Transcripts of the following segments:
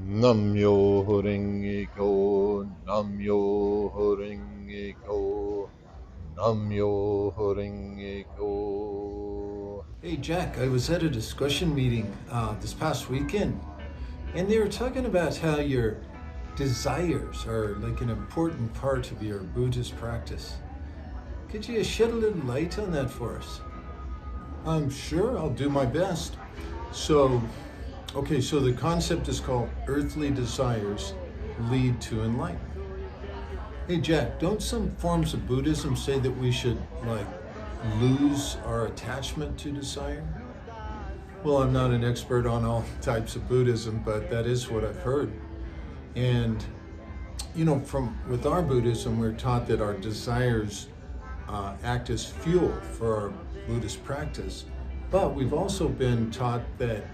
Myoho Renge Kyo, Myoho Renge Kyo, Myoho Renge Kyo. Hey Jack, I was at a discussion meeting this past weekend, and they were talking about how your desires are like an important part of your Buddhist practice. Could you shed a little light on that for us? I'm sure, I'll do my best. So the concept is called earthly desires lead to enlightenment. Hey Jack, don't some forms of Buddhism say that we should lose our attachment to desire? Well, I'm not an expert on all types of Buddhism, but that is what I've heard. And with our Buddhism, we're taught that our desires act as fuel for our Buddhist practice, but we've also been taught that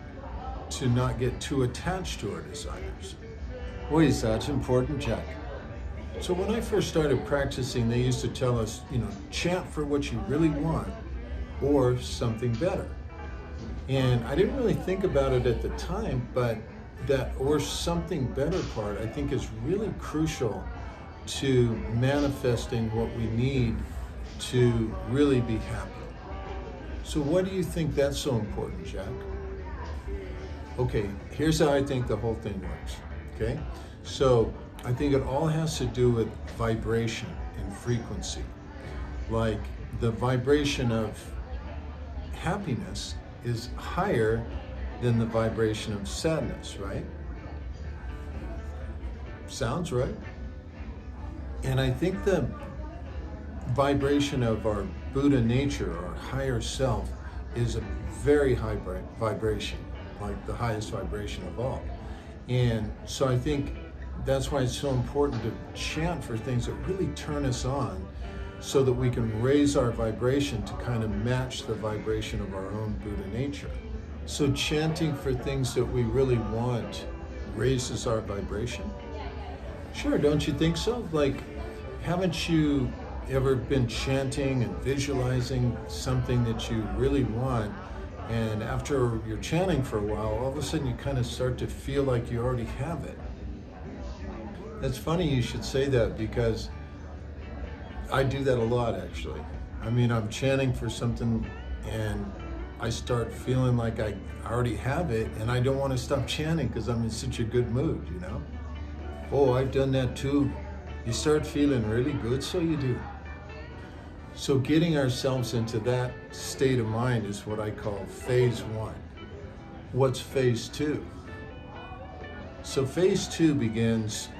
to not get too attached to our desires. Boy, is that important, Jack. So when I first started practicing, they used to tell us, chant for what you really want or something better. And I didn't really think about it at the time, but that or something better part, I think, is really crucial to manifesting what we need to really be happy. So what do you think that's so important, Jack? Okay, here's how I think the whole thing works, okay? So I think it all has to do with vibration and frequency. Like the vibration of happiness is higher than the vibration of sadness, right? Sounds right. And I think the vibration of our Buddha nature, our higher self, is a very high vibration, like the highest vibration of all. And so I think that's why it's so important to chant for things that really turn us on so that we can raise our vibration to kind of match the vibration of our own Buddha nature. So chanting for things that we really want raises our vibration? Sure, don't you think so? Like, haven't you ever been chanting and visualizing something that you really want, and after you're chanting for a while, all of a sudden you kind of start to feel like you already have it? That's funny you should say that, because I do that a lot, actually. I mean, I'm chanting for something and I start feeling like I already have it, and I don't want to stop chanting because I'm in such a good mood, Oh, I've done that too. You start feeling really good, so you do. So getting ourselves into that state of mind is what I call phase one. What's phase two? So phase two begins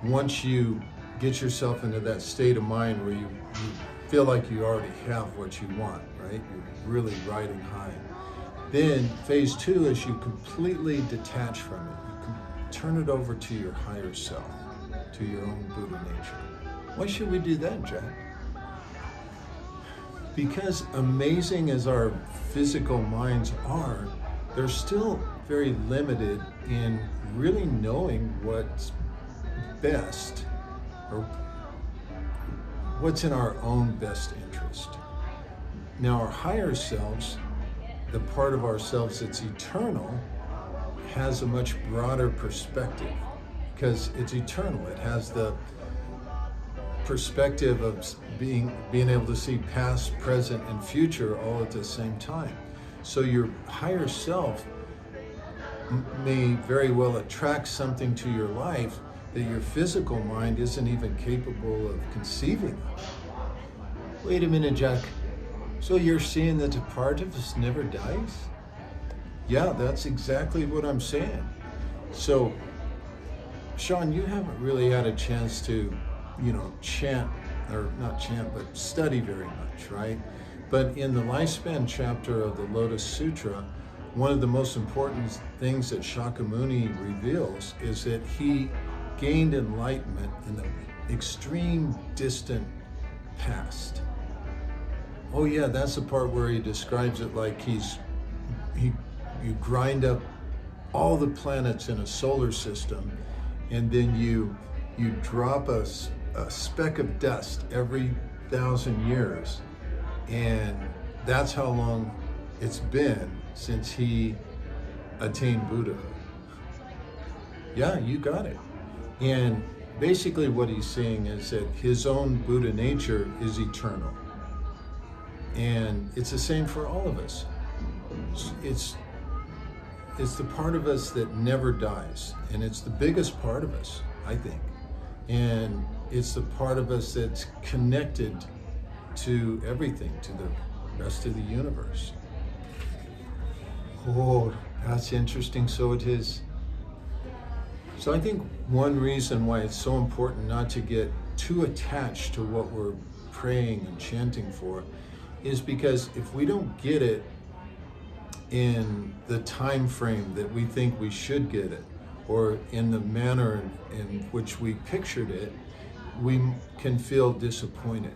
once you get yourself into that state of mind where you feel like you already have what you want, right? You're really riding high. Then phase two is you completely detach from it. You can turn it over to your higher self, to your own Buddha nature. Why should we do that, Jack? Because amazing as our physical minds are, they're still very limited in really knowing what's best, or what's in our own best interest. Now, our higher selves, the part of ourselves that's eternal, has a much broader perspective because it's eternal. It has the perspective of being able to see past, present, and future all at the same time. So your higher self may very well attract something to your life that your physical mind isn't even capable of conceiving of. Wait a minute, Jack. So you're saying that a part of us never dies? Yeah, that's exactly what I'm saying. So, Sean, you haven't really had a chance to, chant, or not chant, but study very much, right? But in the lifespan chapter of the Lotus Sutra, one of the most important things that Shakyamuni reveals is that he gained enlightenment in the extreme distant past. Oh yeah, that's the part where he describes it like you grind up all the planets in a solar system, and then you drop a speck of dust every 1,000 years, and that's how long it's been since he attained Buddhahood. Yeah, you got it. And basically what he's saying is that his own Buddha nature is eternal. And it's the same for all of us. It's it's the part of us that never dies, and it's the biggest part of us, I think. And it's the part of us that's connected to everything, to the rest of the universe. Oh, that's interesting. So it is. So I think one reason why it's so important not to get too attached to what we're praying and chanting for is because if we don't get it in the time frame that we think we should get it, or in the manner in which we pictured it, we can feel disappointed.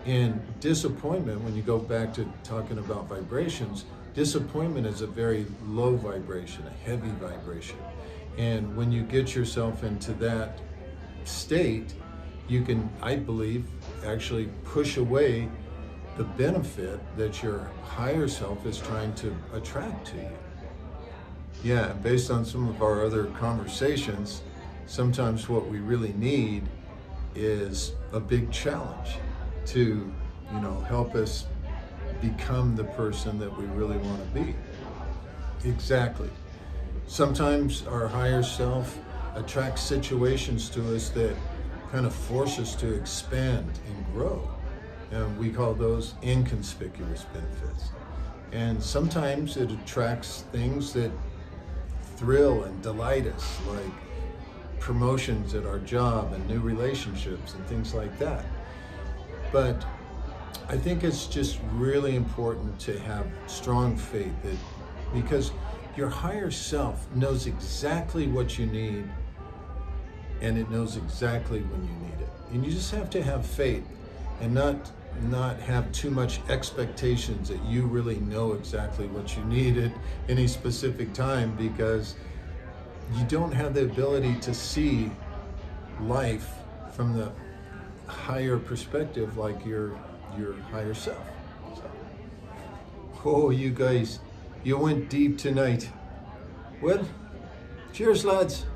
And disappointment, when you go back to talking about vibrations, disappointment is a very low vibration, a heavy vibration. And when you get yourself into that state, you can, I believe, actually push away the benefit that your higher self is trying to attract to you. Yeah, based on some of our other conversations, sometimes what we really need is a big challenge to, help us become the person that we really want to be. Exactly. Sometimes our higher self attracts situations to us that kind of force us to expand and grow. And we call those inconspicuous benefits. And sometimes it attracts things that thrill and delight us, like promotions at our job and new relationships and things like that. But I think it's just really important to have strong faith that, because your higher self knows exactly what you need, and it knows exactly when you need it. And you just have to have faith and not have too much expectations that you really know exactly what you need at any specific time, because you don't have the ability to see life from the higher perspective like your higher self. So, oh, you guys, you went deep tonight. Well, cheers, lads.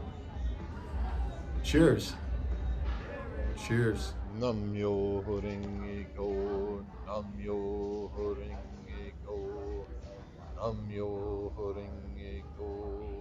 Cheers. Cheers. Namyo Renge Kyo, Namyo Renge Kyo, Namyo Renge Kyo.